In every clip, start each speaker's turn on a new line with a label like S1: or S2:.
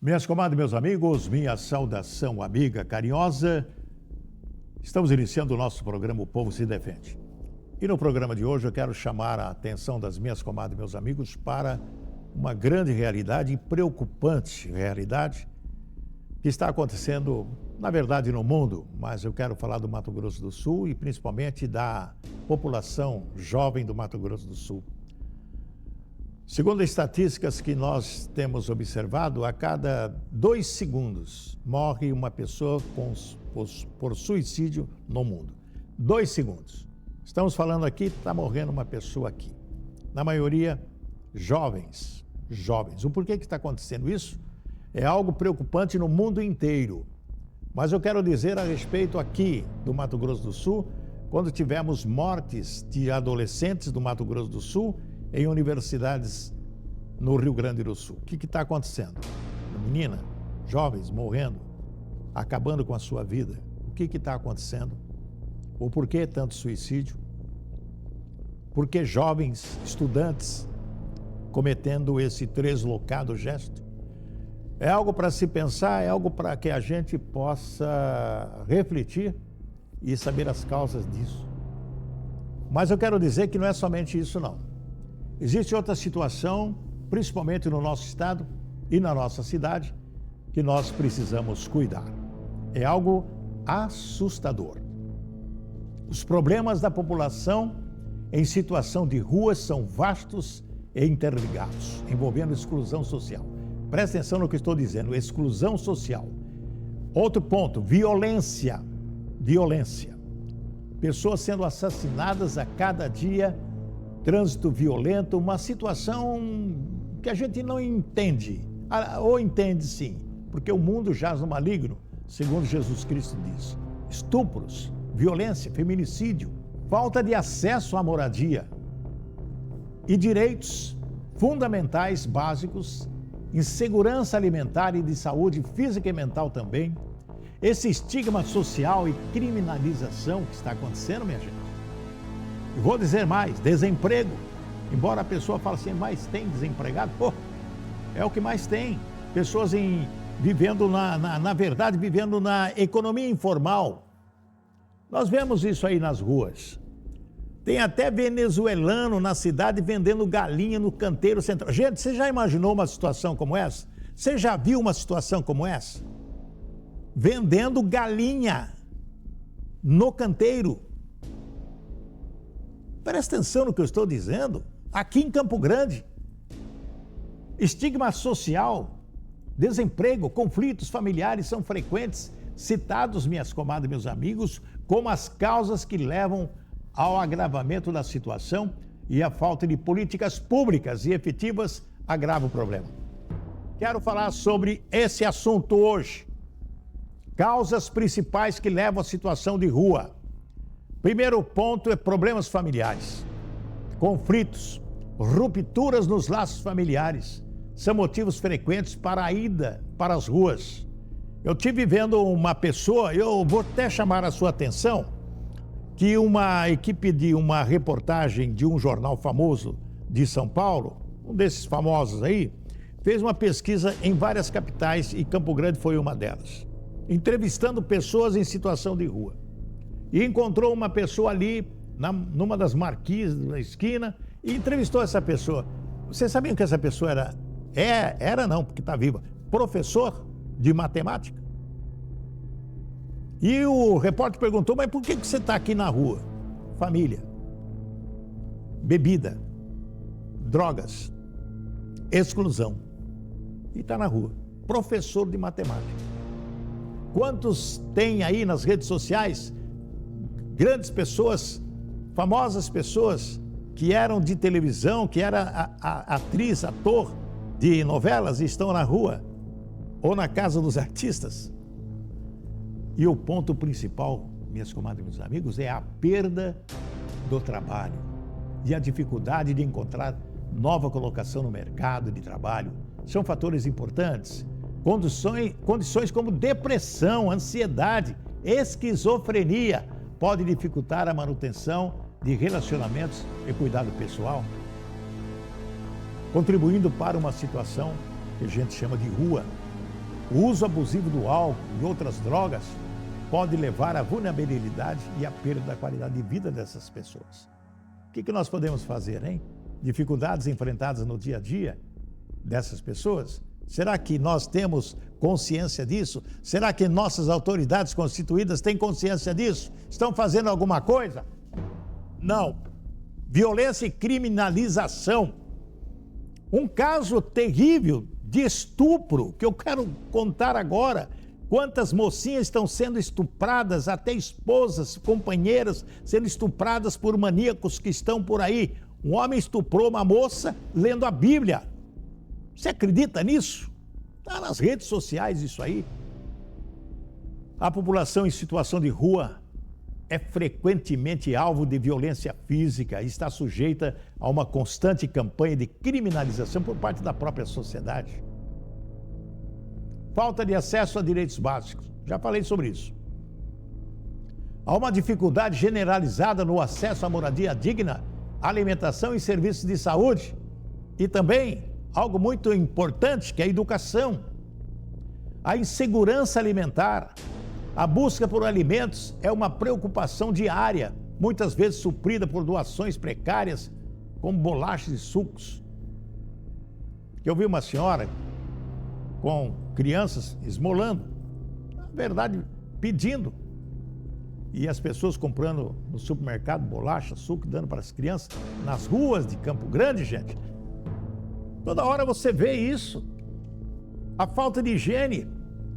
S1: Minhas comadres, meus amigos, minha saudação amiga carinhosa. Estamos iniciando o nosso programa O Povo se Defende. E no programa de hoje eu quero chamar a atenção das minhas comadres e meus amigos para uma grande realidade e preocupante realidade que está acontecendo, na verdade, no mundo, mas eu quero falar do Mato Grosso do Sul e principalmente da população jovem do Mato Grosso do Sul. Segundo as estatísticas que nós temos observado, a cada 2 segundos morre uma pessoa por suicídio no mundo. 2 segundos. Estamos falando aqui, está morrendo uma pessoa aqui. Na maioria, jovens. O porquê que está acontecendo isso? É algo preocupante no mundo inteiro. Mas eu quero dizer a respeito aqui do Mato Grosso do Sul, quando tivemos mortes de adolescentes do Mato Grosso do Sul, em universidades no Rio Grande do Sul. O que está acontecendo? Menina, jovens morrendo, acabando com a sua vida. O que está acontecendo? O porquê tanto suicídio? Por que jovens, estudantes, cometendo esse deslocado gesto? É algo para se pensar, é algo para que a gente possa refletir e saber as causas disso. Mas eu quero dizer que não é somente isso, não. Existe outra situação, principalmente no nosso estado e na nossa cidade, que nós precisamos cuidar. É algo assustador. Os problemas da população em situação de rua são vastos e interligados, envolvendo exclusão social. Presta atenção no que estou dizendo, exclusão social. Outro ponto, violência. Pessoas sendo assassinadas a cada dia, trânsito violento, uma situação que a gente não entende, ou entende sim, porque o mundo jaz no maligno, segundo Jesus Cristo diz. Estupros, violência, feminicídio, falta de acesso à moradia e direitos fundamentais básicos, insegurança alimentar e de saúde física e mental também, esse estigma social e criminalização que está acontecendo, minha gente. E vou dizer mais, desemprego. Embora a pessoa fale assim, mas tem desempregado? Pô, é o que mais tem. Pessoas vivendo vivendo na economia informal. Nós vemos isso aí nas ruas. Tem até venezuelano na cidade vendendo galinha no canteiro central. Gente, você já imaginou uma situação como essa? Você já viu uma situação como essa? Vendendo galinha no canteiro. Presta atenção no que eu estou dizendo. Aqui em Campo Grande, estigma social, desemprego, conflitos familiares são frequentes, citados, minhas comadres e meus amigos, como as causas que levam ao agravamento da situação, e a falta de políticas públicas e efetivas agrava o problema. Quero falar sobre esse assunto hoje. Causas principais que levam à situação de rua. Primeiro ponto é problemas familiares, conflitos, rupturas nos laços familiares. São motivos frequentes para a ida para as ruas. Eu estive vendo uma pessoa, eu vou até chamar a sua atenção, que uma equipe de uma reportagem de um jornal famoso de São Paulo, um desses famosos aí, fez uma pesquisa em várias capitais e Campo Grande foi uma delas, entrevistando pessoas em situação de rua. E encontrou uma pessoa ali, numa das marquises da esquina, e entrevistou essa pessoa. Vocês sabiam que essa pessoa era? Era não, porque está viva. Professor de matemática. E o repórter perguntou, mas por que você está aqui na rua? Família, bebida, drogas, exclusão. E está na rua. Professor de matemática. Quantos tem aí nas redes sociais grandes pessoas, famosas pessoas que eram de televisão, que era atriz, ator de novelas e estão na rua ou na casa dos artistas? E o ponto principal, minhas comadres e meus amigos, é a perda do trabalho e a dificuldade de encontrar nova colocação no mercado de trabalho. São fatores importantes. Condições como depressão, ansiedade, esquizofrenia pode dificultar a manutenção de relacionamentos e cuidado pessoal, contribuindo para uma situação que a gente chama de rua. O uso abusivo do álcool e outras drogas pode levar à vulnerabilidade e à perda da qualidade de vida dessas pessoas. O que nós podemos fazer, hein? Dificuldades enfrentadas no dia a dia dessas pessoas? Será que nós temos consciência disso? Será que nossas autoridades constituídas têm consciência disso? Estão fazendo alguma coisa? Não. Violência e criminalização. Um caso terrível de estupro que eu quero contar agora. Quantas mocinhas estão sendo estupradas, até esposas, companheiras, sendo estupradas por maníacos que estão por aí. Um homem estuprou uma moça lendo a Bíblia. Você acredita nisso? Está nas redes sociais isso aí. A população em situação de rua é frequentemente alvo de violência física e está sujeita a uma constante campanha de criminalização por parte da própria sociedade. Falta de acesso a direitos básicos. Já falei sobre isso. Há uma dificuldade generalizada no acesso à moradia digna, alimentação e serviços de saúde. E também algo muito importante, que é a educação. A insegurança alimentar, a busca por alimentos é uma preocupação diária, muitas vezes suprida por doações precárias, como bolachas e sucos. Eu vi uma senhora com crianças esmolando, na verdade pedindo, e as pessoas comprando no supermercado bolacha, suco, dando para as crianças, nas ruas de Campo Grande, gente. Toda hora você vê isso. A falta de higiene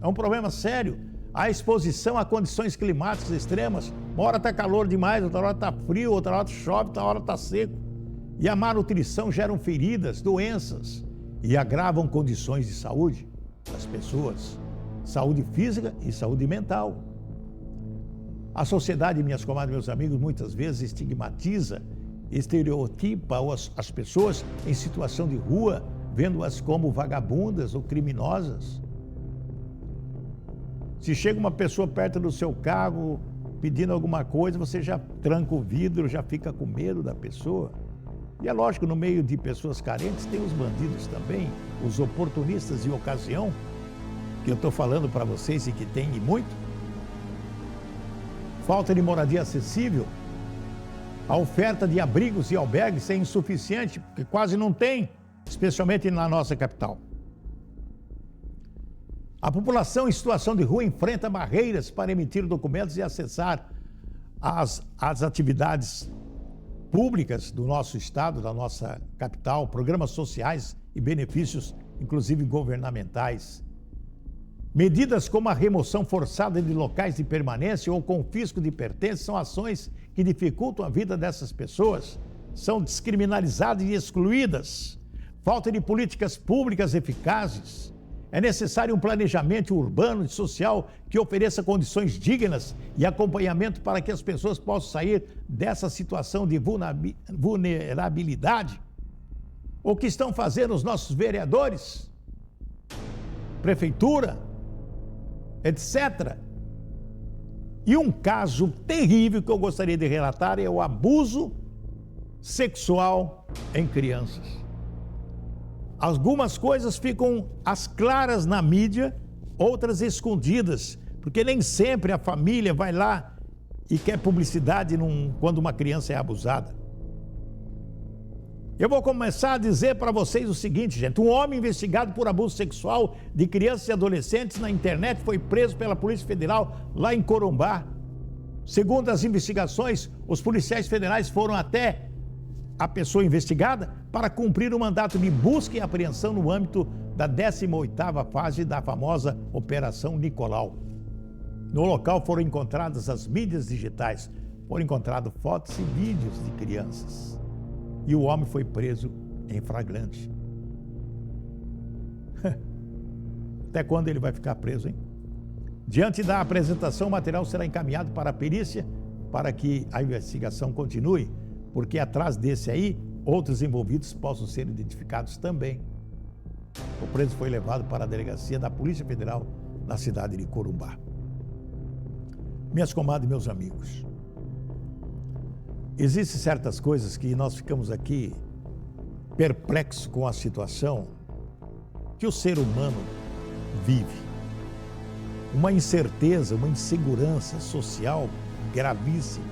S1: é um problema sério. A exposição a condições climáticas extremas. Uma hora está calor demais, outra hora está frio, outra hora chove, outra hora está seco. E a malnutrição geram feridas, doenças e agravam condições de saúde das pessoas. Saúde física e saúde mental. A sociedade, minhas comadres, meus amigos, muitas vezes estigmatiza, estereotipa as pessoas em situação de rua, vendo-as como vagabundas ou criminosas. Se chega uma pessoa perto do seu carro pedindo alguma coisa, você já tranca o vidro, já fica com medo da pessoa. E é lógico, no meio de pessoas carentes tem os bandidos também, os oportunistas de ocasião, que eu estou falando para vocês e que tem e muito. Falta de moradia acessível. A oferta de abrigos e albergues é insuficiente, porque quase não tem, especialmente na nossa capital. A população em situação de rua enfrenta barreiras para emitir documentos e acessar as atividades públicas do nosso estado, da nossa capital, programas sociais e benefícios, inclusive governamentais. Medidas como a remoção forçada de locais de permanência ou confisco de pertences são ações que dificultam a vida dessas pessoas, são descriminalizadas e excluídas. Falta de políticas públicas eficazes. É necessário um planejamento urbano e social que ofereça condições dignas e acompanhamento para que as pessoas possam sair dessa situação de vulnerabilidade. O que estão fazendo os nossos vereadores, prefeitura, etc. E um caso terrível que eu gostaria de relatar é o abuso sexual em crianças. Algumas coisas ficam às claras na mídia, outras escondidas, porque nem sempre a família vai lá e quer publicidade quando uma criança é abusada. Eu vou começar a dizer para vocês o seguinte, gente. Um homem investigado por abuso sexual de crianças e adolescentes na internet foi preso pela Polícia Federal lá em Corumbá. Segundo as investigações, os policiais federais foram até a pessoa investigada para cumprir o mandato de busca e apreensão no âmbito da 18ª fase da famosa Operação Nicolau. No local foram encontradas as mídias digitais, foram encontradas fotos e vídeos de crianças. E o homem foi preso em flagrante. Até quando ele vai ficar preso, hein? Diante da apresentação, o material será encaminhado para a perícia para que a investigação continue, porque atrás desse aí, outros envolvidos possam ser identificados também. O preso foi levado para a delegacia da Polícia Federal na cidade de Corumbá. Minhas comadres e meus amigos, existem certas coisas que nós ficamos aqui perplexos com a situação que o ser humano vive. uma incerteza, uma insegurança social gravíssima,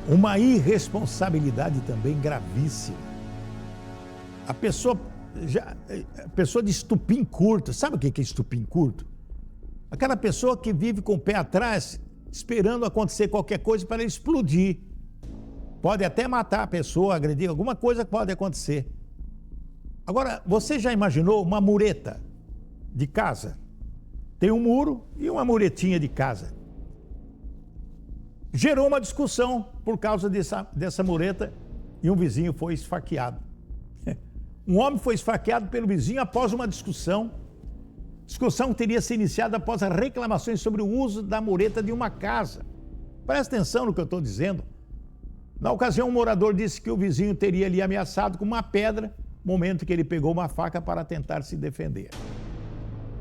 S1: uma irresponsabilidade também gravíssima. A pessoa de estupim curto, sabe o que é estupim curto? Aquela pessoa que vive com o pé atrás, esperando acontecer qualquer coisa para ele explodir. Pode até matar a pessoa, agredir, alguma coisa pode acontecer. Agora, você já imaginou uma mureta de casa? Tem um muro e uma muretinha de casa. Gerou uma discussão por causa dessa mureta e um vizinho foi esfaqueado. Um homem foi esfaqueado pelo vizinho após uma discussão. Discussão que teria se iniciado após as reclamações sobre o uso da mureta de uma casa. Presta atenção no que eu estou dizendo. Na ocasião, um morador disse que o vizinho teria lhe ameaçado com uma pedra, momento que ele pegou uma faca para tentar se defender.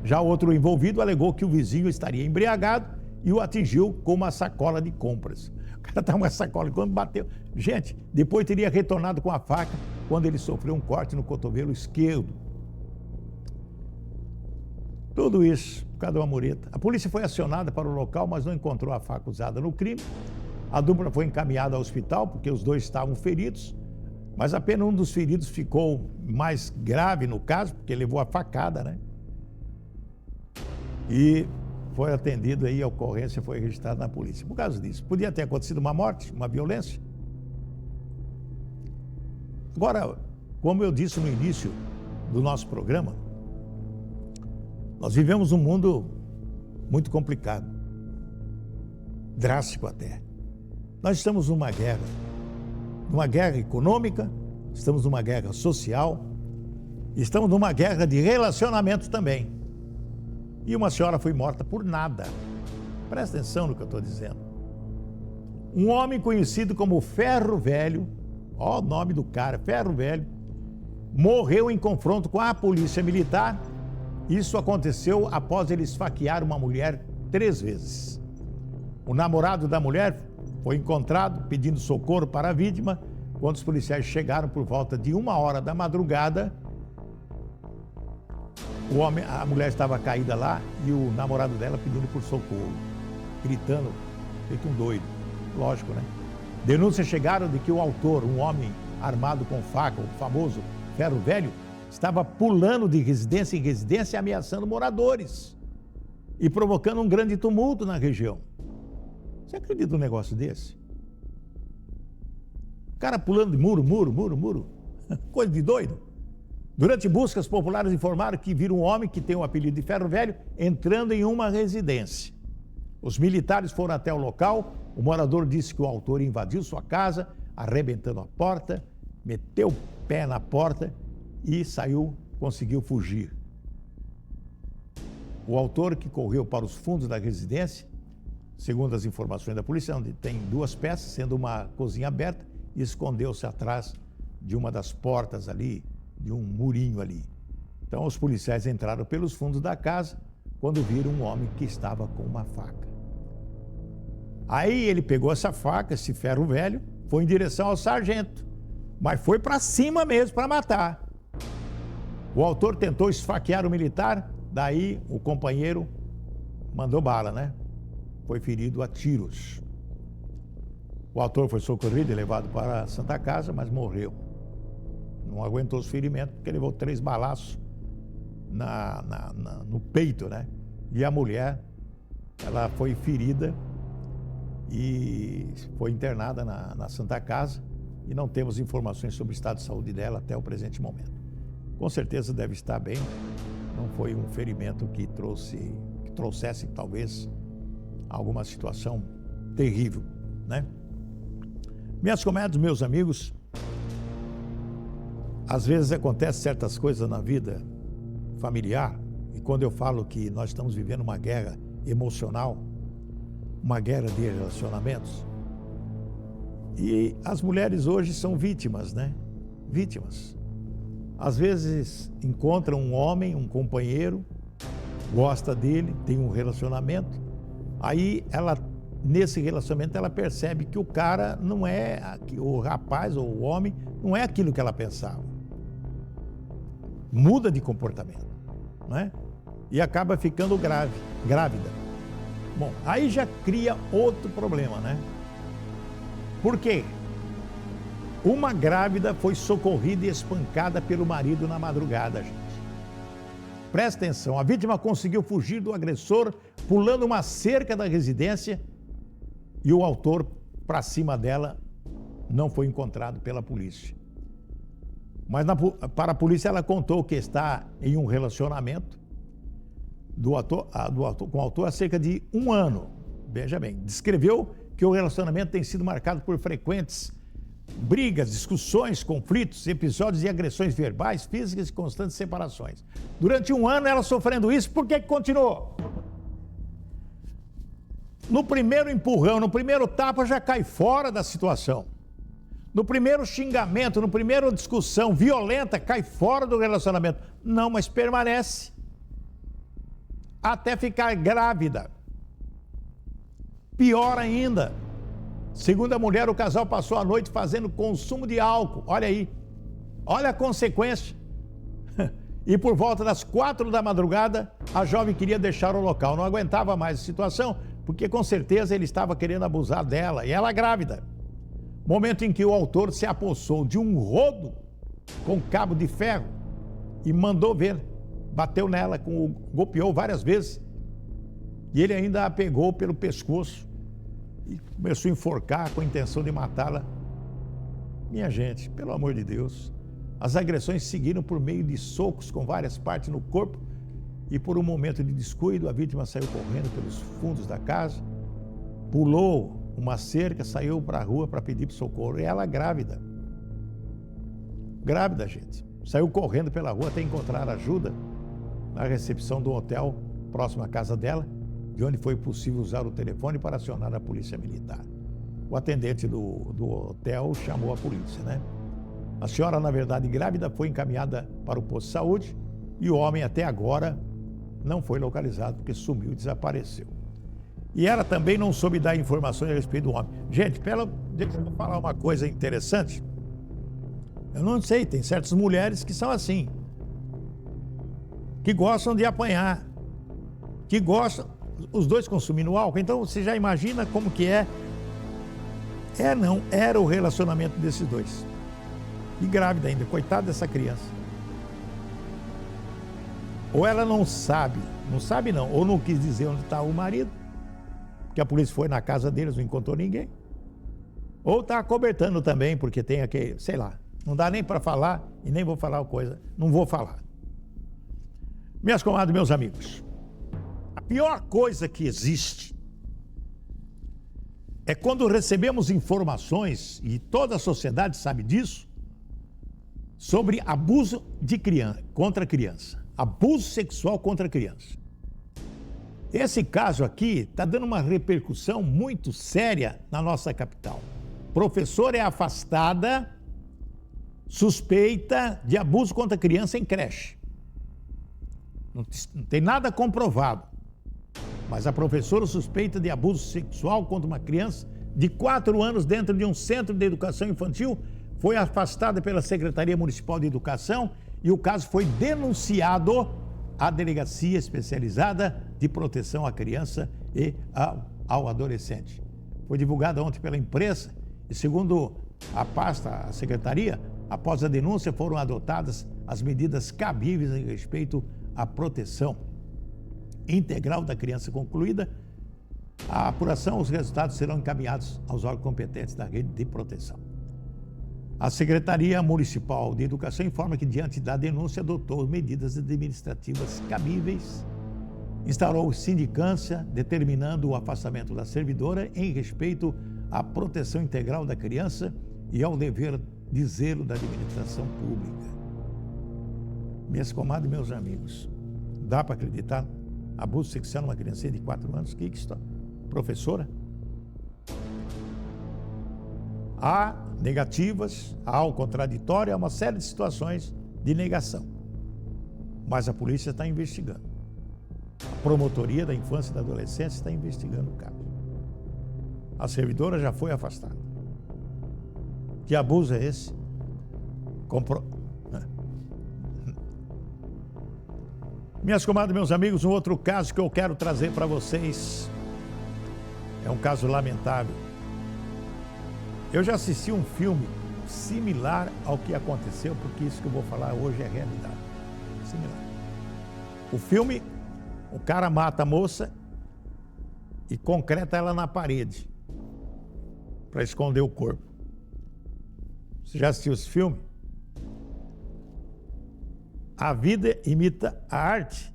S1: Já outro envolvido alegou que o vizinho estaria embriagado e o atingiu com uma sacola de compras. O cara estava com uma sacola e quando bateu... Gente, depois teria retornado com a faca quando ele sofreu um corte no cotovelo esquerdo. Tudo isso por causa de uma mureta. A polícia foi acionada para o local, mas não encontrou a faca usada no crime. A dupla foi encaminhada ao hospital porque os dois estavam feridos, mas apenas um dos feridos ficou mais grave no caso, porque levou a facada, né? E foi atendido aí, a ocorrência foi registrada na polícia. Por causa disso, podia ter acontecido uma morte, uma violência. Agora, como eu disse no início do nosso programa, nós vivemos um mundo muito complicado, drástico até. Nós estamos numa guerra econômica, estamos numa guerra social, estamos numa guerra de relacionamento também. E uma senhora foi morta por nada. Presta atenção no que eu estou dizendo. Um homem conhecido como Ferro Velho, ó o nome do cara, Ferro Velho, morreu em confronto com a polícia militar. Isso aconteceu após ele esfaquear uma mulher 3 vezes. O namorado da mulher foi encontrado pedindo socorro para a vítima. Quando os policiais chegaram por volta de 1h da madrugada, a mulher estava caída lá e o namorado dela pedindo por socorro, gritando, feito um doido. Lógico, né? Denúncias chegaram de que o autor, um homem armado com faca, o famoso Ferro Velho, estava pulando de residência em residência, ameaçando moradores e provocando um grande tumulto na região. Você acredita num negócio desse? O cara pulando de muro. Coisa de doido. Durante buscas, populares informaram que viram um homem que tem o apelido de Ferro Velho entrando em uma residência. Os militares foram até o local. O morador disse que o autor invadiu sua casa, arrebentando a porta, meteu o pé na porta e conseguiu fugir. O autor, que correu para os fundos da residência, segundo as informações da polícia, onde tem 2 peças, sendo uma cozinha aberta, e escondeu-se atrás de uma das portas ali, de um murinho ali. Então os policiais entraram pelos fundos da casa quando viram um homem que estava com uma faca. Aí ele pegou essa faca, esse Ferro Velho, foi em direção ao sargento, mas foi para cima mesmo para matar. O autor tentou esfaquear o militar, daí o companheiro mandou bala, né? Foi ferido a tiros. O autor foi socorrido e levado para a Santa Casa, mas não aguentou os ferimentos, porque levou 3 balaços no peito, né? E a mulher, ela foi ferida e foi internada na Santa Casa e não temos informações sobre o estado de saúde dela até o presente momento. Com certeza deve estar bem, não foi um ferimento que trouxesse talvez alguma situação terrível, né? Minhas comadres, meus amigos, às vezes acontecem certas coisas na vida familiar, e quando eu falo que nós estamos vivendo uma guerra emocional, uma guerra de relacionamentos, e as mulheres hoje são vítimas, né? Vítimas. Às vezes encontram um homem, um companheiro, gosta dele, tem um relacionamento, aí nesse relacionamento ela percebe que o cara não é, o rapaz ou o homem não é aquilo que ela pensava. Muda de comportamento, não é? e acaba ficando grávida. Bom, aí já cria outro problema, né? Por quê? Uma grávida foi socorrida e espancada pelo marido na madrugada, gente. Presta atenção, a vítima conseguiu fugir do agressor pulando uma cerca da residência e o autor, para cima dela, não foi encontrado pela polícia. Mas para a polícia ela contou que está em um relacionamento com o autor há cerca de 1 ano. Veja bem, descreveu que o relacionamento tem sido marcado por frequentes brigas, discussões, conflitos, episódios de agressões verbais, físicas e constantes separações. Durante 1 ano ela sofrendo isso, por que continuou? No primeiro empurrão, no primeiro tapa já cai fora da situação. No primeiro xingamento, no primeiro discussão violenta, cai fora do relacionamento. Não, mas permanece até ficar grávida. Pior ainda, segundo a mulher, o casal passou a noite fazendo consumo de álcool. Olha aí, olha a consequência. E por volta das 4 da madrugada, a jovem queria deixar o local. Não aguentava mais a situação, porque com certeza ele estava querendo abusar dela, e ela grávida. Momento em que o autor se apossou de um rodo com cabo de ferro e mandou ver. Bateu nela, golpeou várias vezes. E ele ainda a pegou pelo pescoço e começou a enforcar com a intenção de matá-la. Minha gente, pelo amor de Deus, as agressões seguiram por meio de socos com várias partes no corpo e por um momento de descuido, a vítima saiu correndo pelos fundos da casa, pulou uma cerca, saiu para a rua para pedir socorro. E ela grávida. Grávida, gente. Saiu correndo pela rua até encontrar ajuda na recepção do hotel próximo à casa dela, de onde foi possível usar o telefone para acionar a polícia militar. O atendente do hotel chamou a polícia, né? A senhora, na verdade, grávida, foi encaminhada para o posto de saúde e o homem até agora não foi localizado porque sumiu e desapareceu. E ela também não soube dar informações a respeito do homem. Gente, deixa eu falar uma coisa interessante. Eu não sei, tem certas mulheres que são assim, que gostam de apanhar, que gostam, os dois consumindo álcool. Então você já imagina como que é. Era o relacionamento desses dois. E grávida ainda, coitada dessa criança. Ou ela não sabe não, ou não quis dizer onde está o marido, que a polícia foi na casa deles, não encontrou ninguém. Ou está acobertando também, porque tem aquele, sei lá, não dá nem para falar e nem vou falar coisa, não vou falar. Minhas comadres, meus amigos, a pior coisa que existe é quando recebemos informações, e toda a sociedade sabe disso, sobre abuso de criança, contra criança, abuso sexual contra criança. Esse caso aqui está dando uma repercussão muito séria na nossa capital. Professora é afastada, suspeita de abuso contra criança em creche. Não tem nada comprovado, mas a professora suspeita de abuso sexual contra uma criança de 4 anos dentro de um centro de educação infantil foi afastada pela Secretaria Municipal de Educação e o caso foi denunciado à Delegacia Especializada de Proteção à Criança e ao Adolescente. Foi divulgado ontem pela imprensa e, segundo a Secretaria, após a denúncia foram adotadas as medidas cabíveis em respeito à proteção integral da criança concluída. A apuração, os resultados serão encaminhados aos órgãos competentes da rede de proteção. A Secretaria Municipal de Educação informa que, diante da denúncia, adotou medidas administrativas cabíveis, instaurou sindicância, determinando o afastamento da servidora em respeito à proteção integral da criança e ao dever de zelo da administração pública. Minhas comadres e meus amigos, dá para acreditar? Abuso sexual numa criancinha de 4 anos? Que está? Professora? Há negativas, há o contraditório, há uma série de situações de negação. Mas a polícia está investigando. A Promotoria da Infância e da Adolescência está investigando o caso. A servidora já foi afastada. Que abuso é esse? Minhas comadres, meus amigos, um outro caso que eu quero trazer para vocês é um caso lamentável. Eu já assisti um filme similar ao que aconteceu, porque isso que eu vou falar hoje é realidade. Similar. O filme, o cara mata a moça e concreta ela na parede para esconder o corpo. Você já assistiu esse filme? A vida imita a arte.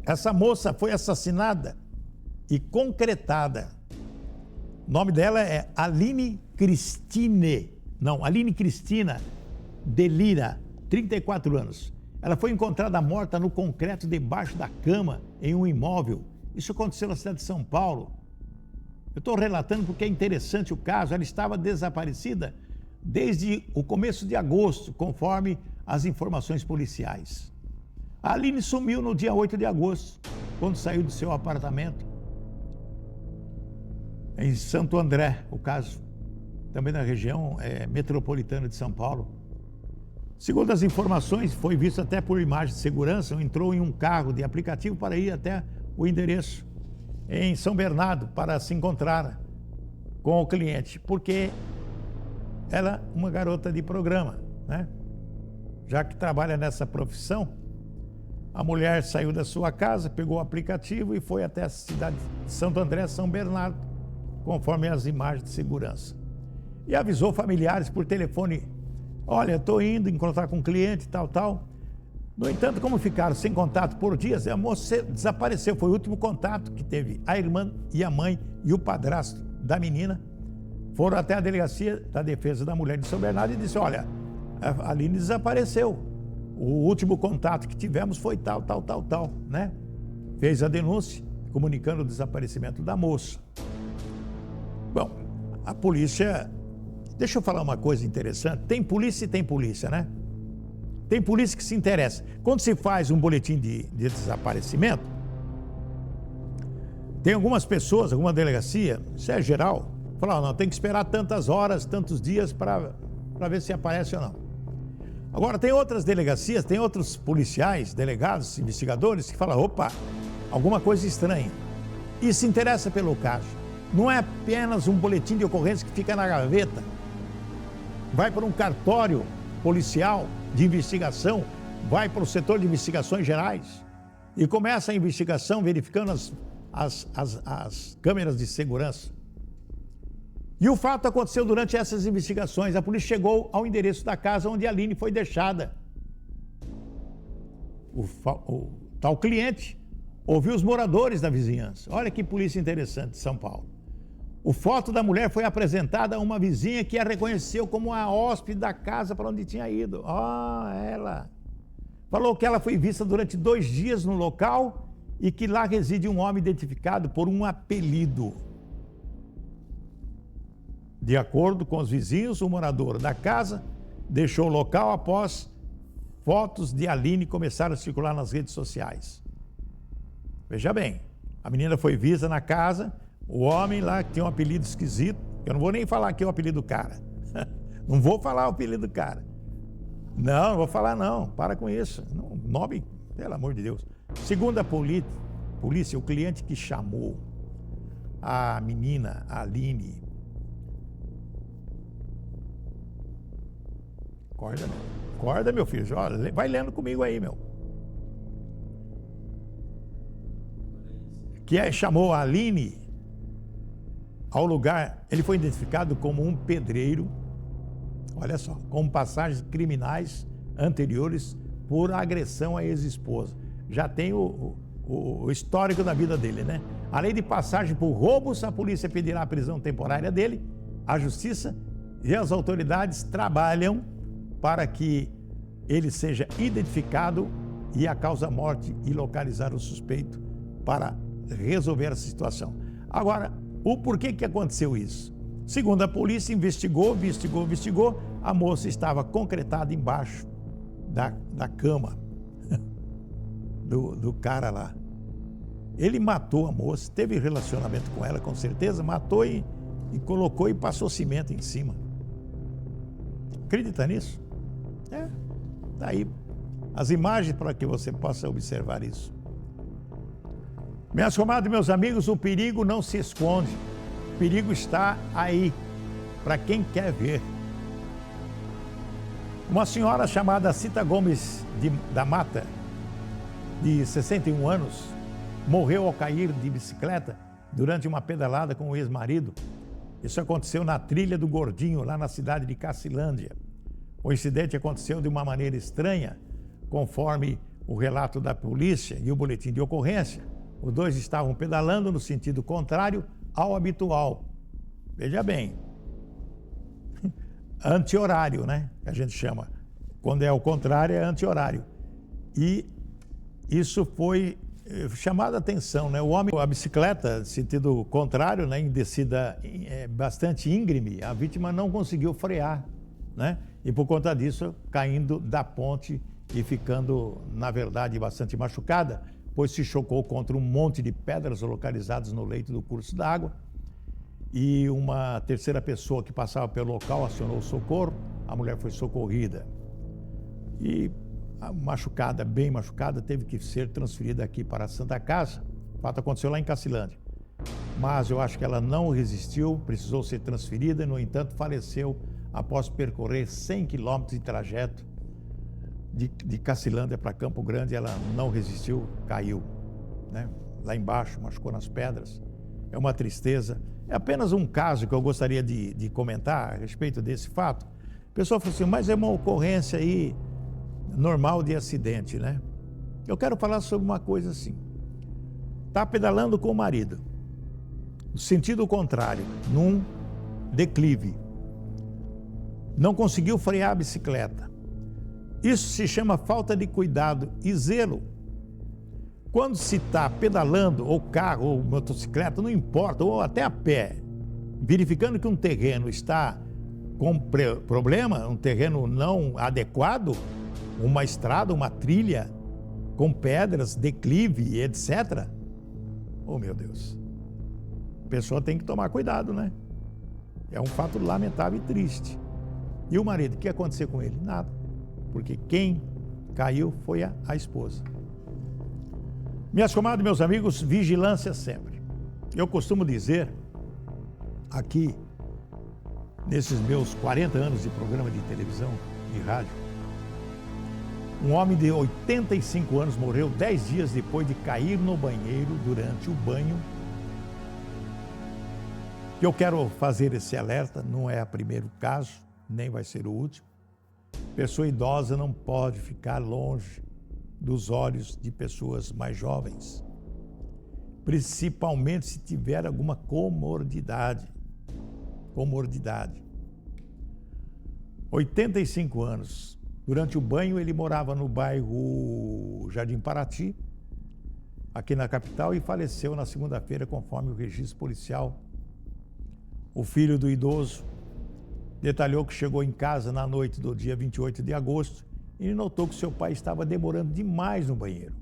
S1: Essa moça foi assassinada e concretada. O nome dela é Aline Cristina de Lira, 34 anos. Ela foi encontrada morta no concreto debaixo da cama em um imóvel. Isso aconteceu na cidade de São Paulo. Eu estou relatando porque é interessante o caso. Ela estava desaparecida desde o começo de agosto, conforme as informações policiais. A Aline sumiu no dia 8 de agosto, quando saiu do seu apartamento em Santo André, o caso, também na região metropolitana de São Paulo. Segundo as informações, foi visto até por imagem de segurança, entrou em um carro de aplicativo para ir até o endereço em São Bernardo para se encontrar com o cliente, porque ela é uma garota de programa, né? Já que trabalha nessa profissão, a mulher saiu da sua casa, pegou o aplicativo e foi até a cidade de Santo André, São Bernardo, conforme as imagens de segurança. E avisou familiares por telefone: olha, estou indo encontrar com um cliente, tal. No entanto, como ficaram sem contato por dias, a moça desapareceu. Foi o último contato que teve a irmã e a mãe e o padrasto da menina. Foram até a delegacia da defesa da mulher de São Bernardo e disse: olha, a Aline desapareceu. O último contato que tivemos foi tal, né? Fez a denúncia, comunicando o desaparecimento da moça. Bom, a polícia... Deixa eu falar uma coisa interessante. Tem polícia e tem polícia, né? Tem polícia que se interessa. Quando se faz um boletim de desaparecimento, tem algumas pessoas, alguma delegacia, isso é geral, falam: não, tem que esperar tantas horas, tantos dias para ver se aparece ou não. Agora, tem outras delegacias, tem outros policiais, delegados, investigadores que falam: opa, alguma coisa estranha. E se interessa pelo caso. Não é apenas um boletim de ocorrência que fica na gaveta. Vai para um cartório policial de investigação, vai para o setor de investigações gerais e começa a investigação verificando as câmeras de segurança. E o fato aconteceu durante essas investigações. A polícia chegou ao endereço da casa onde a Aline foi deixada. O tal cliente ouviu os moradores da vizinhança. Olha que polícia interessante de São Paulo. O foto da mulher foi apresentada a uma vizinha que a reconheceu como a hóspede da casa para onde tinha ido. Ela falou que ela foi vista durante 2 dias no local e que lá reside um homem identificado por um apelido. De acordo com os vizinhos, o morador da casa deixou o local após fotos de Aline começaram a circular nas redes sociais. Veja bem, a menina foi vista na casa, o homem lá que tinha um apelido esquisito, eu não vou nem falar aqui o apelido do cara, não vou falar o apelido do cara. Não vou falar não, para com isso, nome, pelo amor de Deus. Segundo a polícia, o cliente que chamou a menina, a Aline, acorda, meu filho. Olha, vai lendo comigo aí, meu. Chamou a Aline ao lugar. Ele foi identificado como um pedreiro, olha só, com passagens criminais anteriores por agressão à ex-esposa. Já tem o histórico da vida dele, né? Além de passagem por roubos, a polícia pedirá a prisão temporária dele. A justiça e as autoridades trabalham para que ele seja identificado e a causa-morte e localizar o suspeito para resolver essa situação. Agora, o porquê que aconteceu isso? Segundo a polícia, investigou, a moça estava concretada embaixo da cama do cara lá. Ele matou a moça, teve relacionamento com ela, com certeza, matou e colocou e passou cimento em cima. Acredita nisso? Daí as imagens para que você possa observar isso. Minhas comadres e meus amigos, o perigo não se esconde. O perigo está aí, para quem quer ver. Uma senhora chamada Cita Gomes da Mata, de 61 anos, morreu ao cair de bicicleta durante uma pedalada com o ex-marido. Isso aconteceu na trilha do Gordinho, lá na cidade de Cacilândia. O incidente aconteceu de uma maneira estranha, conforme o relato da polícia e o boletim de ocorrência. Os dois estavam pedalando no sentido contrário ao habitual. Veja bem, anti-horário, né? Que a gente chama. Quando é o contrário, é anti-horário. E isso foi chamado a atenção, né? O homem, a bicicleta, sentido contrário, né? Em descida bastante íngreme, a vítima não conseguiu frear, né? E por conta disso, caindo da ponte e ficando, na verdade, bastante machucada, pois se chocou contra um monte de pedras localizadas no leito do curso d'água. E uma terceira pessoa que passava pelo local acionou o socorro, a mulher foi socorrida. E a machucada, bem machucada, teve que ser transferida aqui para a Santa Casa. O fato aconteceu lá em Cacilândia. Mas eu acho que ela não resistiu, precisou ser transferida e, no entanto, faleceu após percorrer 100 quilômetros de trajeto de Cacilândia para Campo Grande. Ela não resistiu, caiu, né? Lá embaixo, machucou nas pedras. É uma tristeza. É apenas um caso que eu gostaria de comentar a respeito desse fato. A pessoa falou assim, mas é uma ocorrência aí normal de acidente, né? Eu quero falar sobre uma coisa assim. Está pedalando com o marido, no sentido contrário, num declive. Não conseguiu frear a bicicleta. Isso se chama falta de cuidado e zelo. Quando se está pedalando, ou carro, ou motocicleta, não importa, ou até a pé, verificando que um terreno está com problema, um terreno não adequado, uma estrada, uma trilha com pedras, declive, etc. Oh, meu Deus. A pessoa tem que tomar cuidado, né? É um fato lamentável e triste. E o marido, o que aconteceu com ele? Nada. Porque quem caiu foi a esposa. Minhas comadres, meus amigos, vigilância sempre. Eu costumo dizer aqui, nesses meus 40 anos de programa de televisão, de rádio, um homem de 85 anos morreu 10 dias depois de cair no banheiro durante o banho. Eu quero fazer esse alerta, não é o primeiro caso, nem vai ser o último. Pessoa idosa não pode ficar longe dos olhos de pessoas mais jovens, principalmente se tiver alguma comorbidade. 85 anos. Durante o banho, ele morava no bairro Jardim Paraty, aqui na capital, e faleceu na segunda-feira, conforme o registro policial. O filho do idoso detalhou que chegou em casa na noite do dia 28 de agosto e notou que seu pai estava demorando demais no banheiro.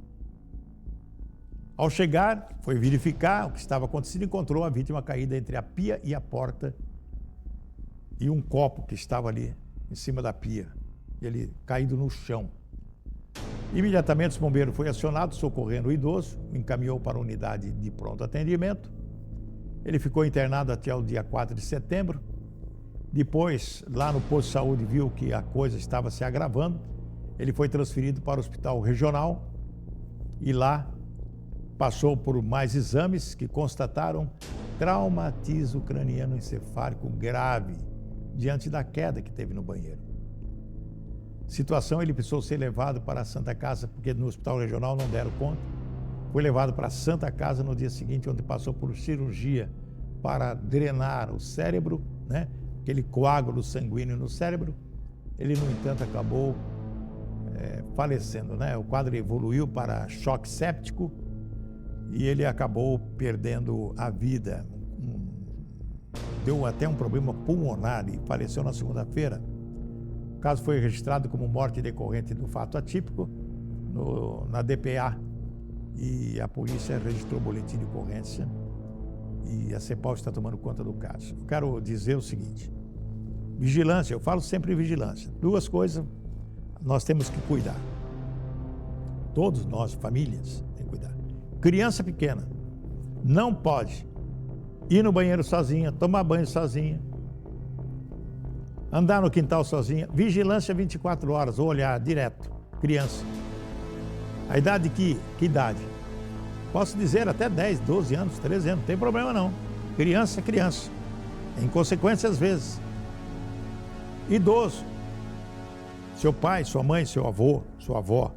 S1: Ao chegar, foi verificar o que estava acontecendo e encontrou a vítima caída entre a pia e a porta e um copo que estava ali em cima da pia. Ele caído no chão. Imediatamente, os bombeiros foram acionados, socorrendo o idoso, encaminhou para a unidade de pronto atendimento. Ele ficou internado até o dia 4 de setembro. Depois, lá no posto de saúde, viu que a coisa estava se agravando. Ele foi transferido para o hospital regional e lá passou por mais exames que constataram traumatismo craniano encefálico grave diante da queda que teve no banheiro. Situação, ele precisou ser levado para a Santa Casa, porque no hospital regional não deram conta. Foi levado para a Santa Casa no dia seguinte, onde passou por cirurgia para drenar o cérebro, né? Aquele coágulo sanguíneo no cérebro. Ele, no entanto, acabou falecendo, né? O quadro evoluiu para choque séptico e ele acabou perdendo a vida. Deu até um problema pulmonar e faleceu na segunda-feira. O caso foi registrado como morte decorrente do fato atípico na DPA e a polícia registrou o boletim de ocorrência e a CEPAL está tomando conta do caso. Eu quero dizer o seguinte, vigilância, eu falo sempre vigilância. Duas coisas nós temos que cuidar. Todos nós, famílias, tem que cuidar. Criança pequena não pode ir no banheiro sozinha, tomar banho sozinha, andar no quintal sozinha. Vigilância 24 horas, ou olhar direto. Criança. A idade que idade? Posso dizer até 10, 12 anos, 13 anos, não tem problema não. Criança é criança. Em consequência, às vezes. Idoso. Seu pai, sua mãe, seu avô, sua avó.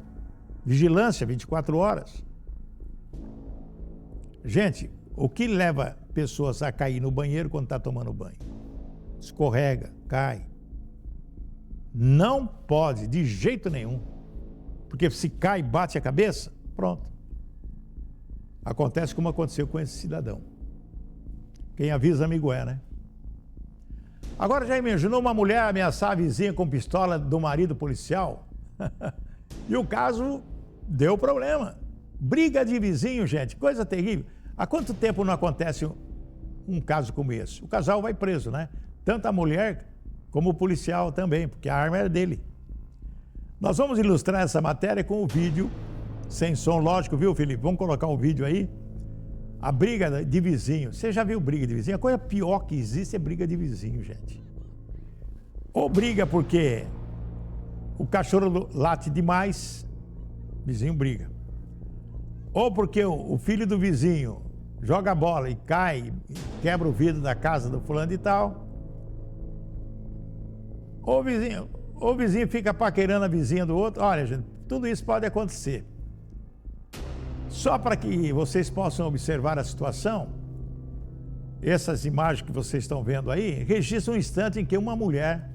S1: Vigilância 24 horas. Gente, o que leva pessoas a cair no banheiro quando está tomando banho? Escorrega, cai. Não pode, de jeito nenhum. Porque se cai e bate a cabeça, pronto. Acontece como aconteceu com esse cidadão. Quem avisa, amigo é, né? Agora já imaginou uma mulher ameaçar a vizinha com pistola do marido policial? E o caso deu problema. Briga de vizinho, gente, coisa terrível. Há quanto tempo não acontece um caso como esse? O casal vai preso, né? Tanto a mulher como o policial também, porque a arma era dele. Nós vamos ilustrar essa matéria com o vídeo, sem som, lógico, viu, Felipe? Vamos colocar o vídeo aí. A briga de vizinho. Você já viu briga de vizinho? A coisa pior que existe é briga de vizinho, gente. Ou briga porque o cachorro late demais, vizinho briga. Ou porque o filho do vizinho joga a bola e cai, e quebra o vidro da casa do fulano e tal. Ou o vizinho fica paquerando a vizinha do outro. Olha, gente, tudo isso pode acontecer. Só para que vocês possam observar a situação, essas imagens que vocês estão vendo aí, registram um instante em que uma mulher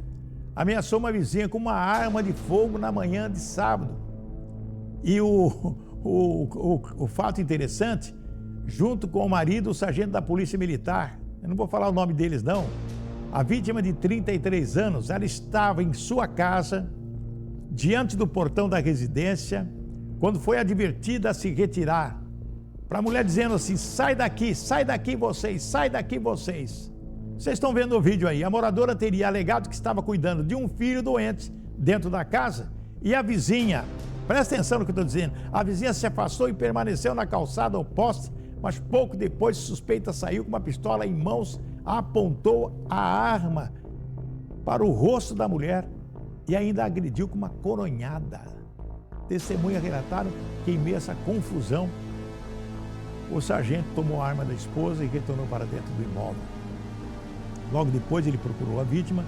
S1: ameaçou uma vizinha com uma arma de fogo na manhã de sábado. E o fato interessante, junto com o marido, o sargento da Polícia Militar, eu não vou falar o nome deles não, a vítima de 33 anos, ela estava em sua casa, diante do portão da residência, quando foi advertida a se retirar, para a mulher dizendo assim, sai daqui vocês, sai daqui vocês. Vocês estão vendo o vídeo aí, a moradora teria alegado que estava cuidando de um filho doente dentro da casa e a vizinha, presta atenção no que eu estou dizendo, a vizinha se afastou e permaneceu na calçada oposta, mas pouco depois suspeita saiu com uma pistola em mãos, apontou a arma para o rosto da mulher e ainda agrediu com uma coronhada. Testemunhas relataram que em meio a essa confusão, o sargento tomou a arma da esposa e retornou para dentro do imóvel. Logo depois ele procurou a vítima,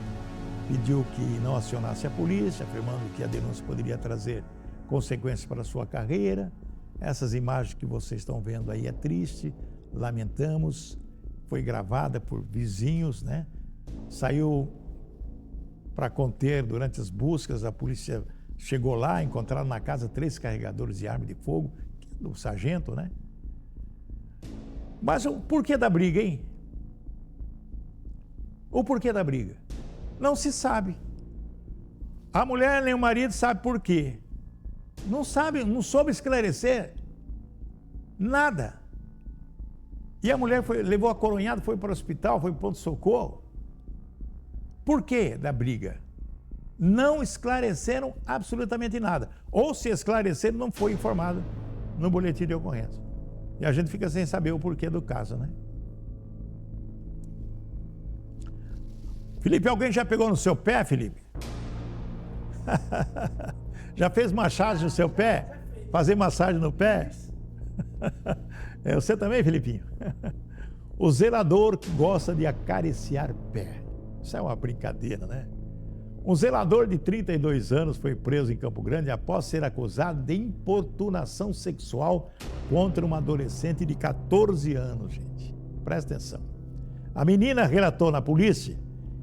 S1: pediu que não acionasse a polícia, afirmando que a denúncia poderia trazer consequências para a sua carreira. Essas imagens que vocês estão vendo aí é triste, lamentamos, foi gravada por vizinhos, né? Saiu para conter durante as buscas, a polícia chegou lá, encontraram na casa 3 carregadores de arma de fogo, do sargento, né? Mas o porquê da briga, hein? O porquê da briga? Não se sabe. A mulher nem o marido sabe por quê. Não sabe, não soube esclarecer nada. E a mulher levou a coronhada, foi para o hospital, foi para o pronto-socorro. Por quê da briga? Não esclareceram absolutamente nada. Ou se esclareceram, não foi informado no boletim de ocorrência. E a gente fica sem saber o porquê do caso, né? Felipe, alguém já pegou no seu pé, Felipe? Já fez massagem no seu pé? Fazer massagem no pé? Você também, Felipinho? O zelador que gosta de acariciar pé. Isso é uma brincadeira, né? Um zelador de 32 anos foi preso em Campo Grande após ser acusado de importunação sexual contra uma adolescente de 14 anos, gente. Presta atenção. A menina relatou na polícia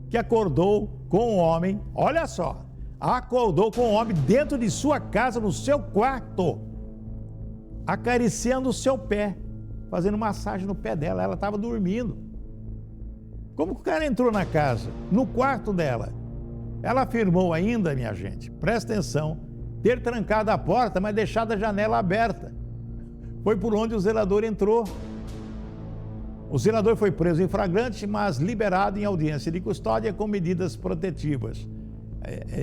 S1: que acordou com um homem, olha só, acordou com um homem dentro de sua casa, no seu quarto, acariciando o seu pé, fazendo massagem no pé dela. Ela estava dormindo. Como que o cara entrou na casa, no quarto dela? Ela afirmou ainda, minha gente, presta atenção, ter trancado a porta, mas deixado a janela aberta. Foi por onde o zelador entrou. O zelador foi preso em flagrante, mas liberado em audiência de custódia com medidas protetivas.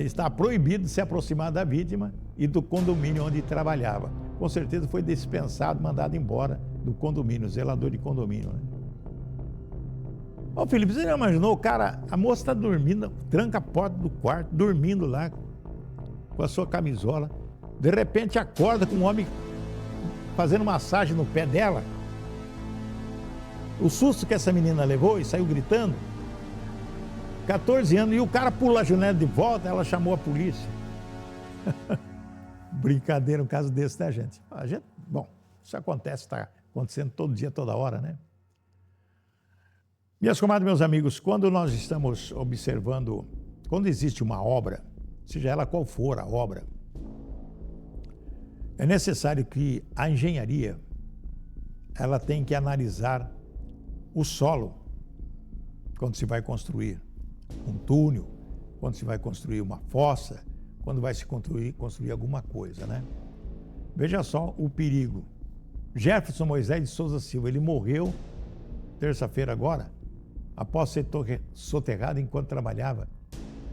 S1: está proibido de se aproximar da vítima e do condomínio onde trabalhava. Com certeza foi dispensado, mandado embora do condomínio, zelador de condomínio, né? Ô Felipe, você não imaginou, cara, a moça está dormindo, tranca a porta do quarto, dormindo lá com a sua camisola, de repente acorda com um homem fazendo massagem no pé dela. O susto que essa menina levou e saiu gritando, 14 anos, e o cara pulou a janela de volta, ela chamou a polícia. Brincadeira, um caso desse, né, gente? Bom, isso acontece, está acontecendo todo dia, toda hora, né? Minhas comadres, meus amigos, quando nós estamos observando, quando existe uma obra, seja ela qual for a obra, é necessário que a engenharia, ela tem que analisar o solo, quando se vai construir um túnel, quando se vai construir uma fossa, quando vai se construir alguma coisa, né? Veja só o perigo. Jefferson Moisés de Souza Silva, ele morreu terça-feira agora, após ser soterrado enquanto trabalhava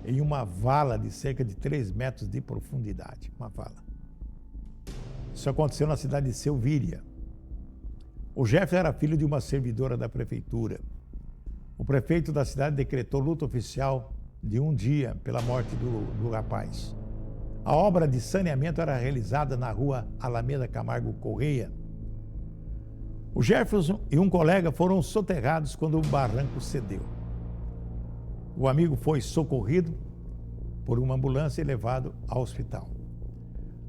S1: em uma vala de cerca de 3 metros de profundidade, uma vala. Isso aconteceu na cidade de Selvíria. O Jefferson era filho de uma servidora da prefeitura. O prefeito da cidade decretou luto oficial de um dia pela morte do rapaz. A obra de saneamento era realizada na rua Alameda Camargo Correia. O Jefferson e um colega foram soterrados quando o barranco cedeu. O amigo foi socorrido por uma ambulância e levado ao hospital.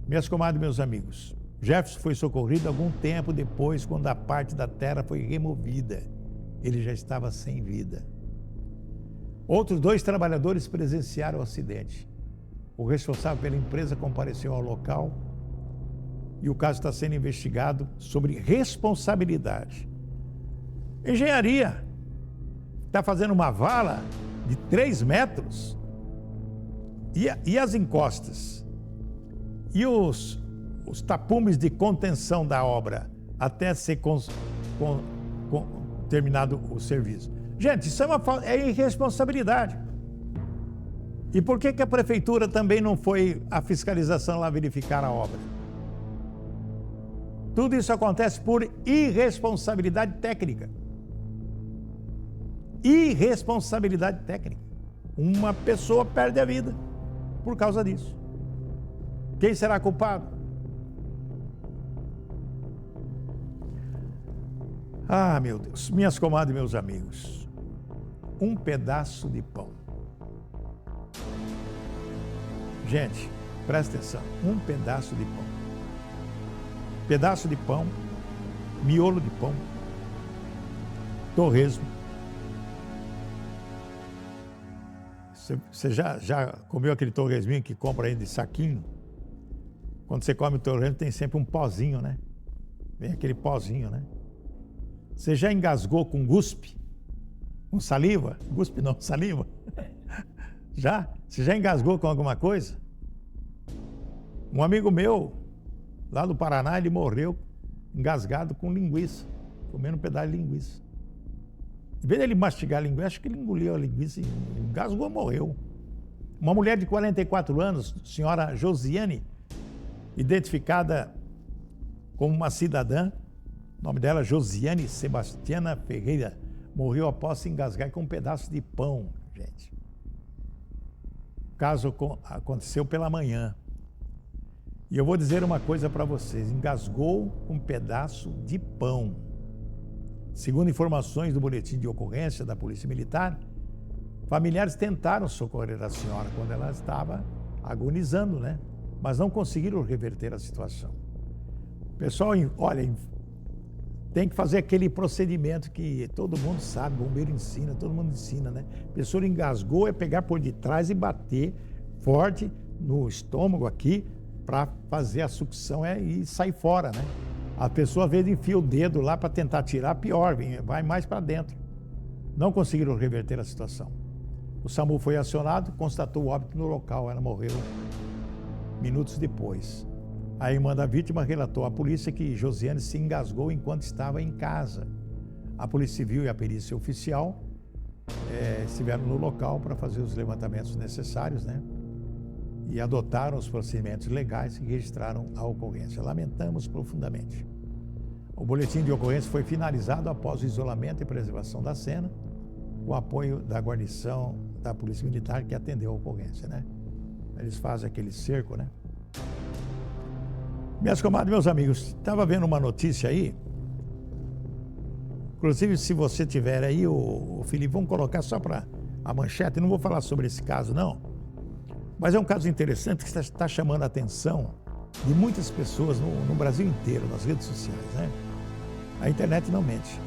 S1: Minhas comadres e meus amigos, Jefferson foi socorrido algum tempo depois, quando a parte da terra foi removida. Ele já estava sem vida. Outros 2 trabalhadores presenciaram o acidente. O responsável pela empresa compareceu ao local e o caso está sendo investigado sobre responsabilidade. Engenharia está fazendo uma vala de 3 metros e as encostas e os tapumes de contenção da obra até ser terminado o serviço. Gente, isso é irresponsabilidade. E por que a prefeitura também não foi a fiscalização lá verificar a obra? Tudo isso acontece por irresponsabilidade técnica. Irresponsabilidade técnica. Uma pessoa perde a vida por causa disso. Quem será culpado? Ah, meu Deus, minhas comadres e meus amigos, um pedaço de pão. Gente, presta atenção, um pedaço de pão. Pedaço de pão, miolo de pão, torresmo. Você já comeu aquele torresminho que compra aí de saquinho? Quando você come o torresmo tem sempre um pozinho, né? Vem aquele pozinho, né? Você já engasgou com guspe? Com saliva? Guspe não, saliva. Já? Você já engasgou com alguma coisa? Um amigo meu, lá do Paraná, ele morreu engasgado com linguiça, comendo um pedaço de linguiça. Em vez dele mastigar a linguiça, acho que ele engoliu a linguiça e engasgou, morreu. Uma mulher de 44 anos, senhora Josiane, identificada como uma cidadã, o nome dela Josiane Sebastiana Ferreira, morreu após se engasgar com um pedaço de pão, gente. O caso aconteceu pela manhã. E eu vou dizer uma coisa para vocês, engasgou com um pedaço de pão. Segundo informações do boletim de ocorrência da Polícia Militar, familiares tentaram socorrer a senhora quando ela estava agonizando, né? Mas não conseguiram reverter a situação. Pessoal, olha, tem que fazer aquele procedimento que todo mundo sabe, bombeiro ensina, todo mundo ensina, né? A pessoa engasgou, é pegar por detrás e bater forte no estômago aqui para fazer a sucção e sair fora, né? A pessoa, às vezes, enfia o dedo lá para tentar tirar, pior, vai mais para dentro. Não conseguiram reverter a situação. O SAMU foi acionado, constatou o óbito no local, ela morreu minutos depois. A irmã da vítima relatou à polícia que Josiane se engasgou enquanto estava em casa. A Polícia Civil e a perícia oficial estiveram no local para fazer os levantamentos necessários, né? e adotaram os procedimentos legais e registraram a ocorrência. Lamentamos profundamente. O boletim de ocorrência foi finalizado após o isolamento e preservação da cena, com o apoio da guarnição da Polícia Militar que atendeu a ocorrência, né? Eles fazem aquele cerco, né? Minhas comadres, meus amigos, estava vendo uma notícia aí. Inclusive, se você tiver aí, o Felipe, vamos colocar só para a manchete. Não vou falar sobre esse caso, não. Mas é um caso interessante que está chamando a atenção de muitas pessoas no Brasil inteiro, nas redes sociais, né? A internet não mente.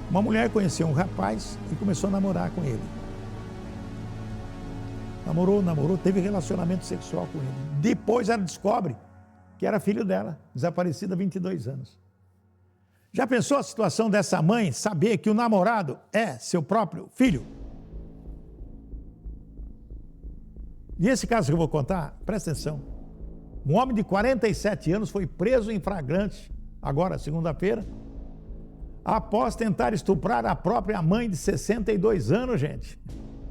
S1: Uma mulher conheceu um rapaz e começou a namorar com ele. Namorou, teve relacionamento sexual com ele. Depois ela descobre que era filho dela, desaparecido há 22 anos. Já pensou a situação dessa mãe saber que o namorado é seu próprio filho? E esse caso que eu vou contar, presta atenção. Um homem de 47 anos foi preso em flagrante, agora, segunda-feira, após tentar estuprar a própria mãe de 62 anos, gente.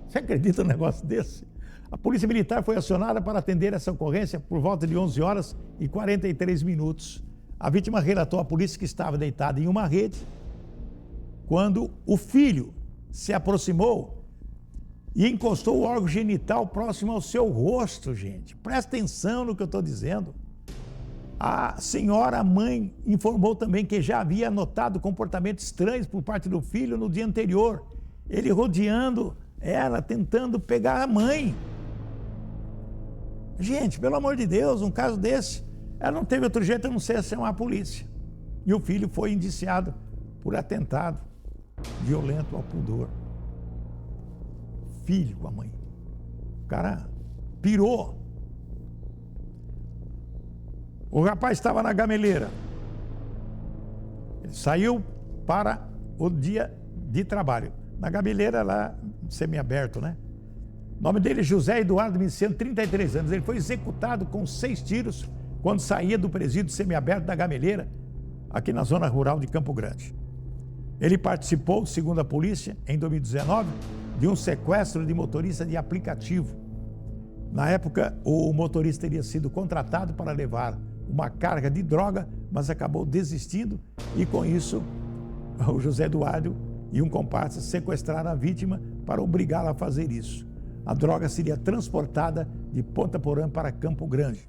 S1: Você acredita num negócio desse? A Polícia Militar foi acionada para atender essa ocorrência por volta de 11 horas e 43 minutos. A vítima relatou à polícia que estava deitada em uma rede quando o filho se aproximou e encostou o órgão genital próximo ao seu rosto, gente. Presta atenção no que eu estou dizendo. A senhora mãe informou também que já havia notado comportamentos estranhos por parte do filho no dia anterior. Ele rodeando ela, tentando pegar a mãe. Gente, pelo amor de Deus, um caso desse, ela não teve outro jeito a não ser chamar a polícia. E o filho foi indiciado por atentado violento ao pudor. Filho com a mãe. O cara pirou. O rapaz estava na gameleira. Ele saiu para o dia de trabalho. Na gameleira lá, semiaberto, né? O nome dele é José Eduardo Miceno, 33 anos. Ele foi executado com 6 tiros quando saía do presídio semiaberto da gameleira, aqui na zona rural de Campo Grande. Ele participou, segundo a polícia, em 2019, de um sequestro de motorista de aplicativo. Na época, o motorista teria sido contratado para levar uma carga de droga, mas acabou desistindo e, com isso, o José Eduardo e um comparsa sequestraram a vítima para obrigá-la a fazer isso. A droga seria transportada de Ponta Porã para Campo Grande.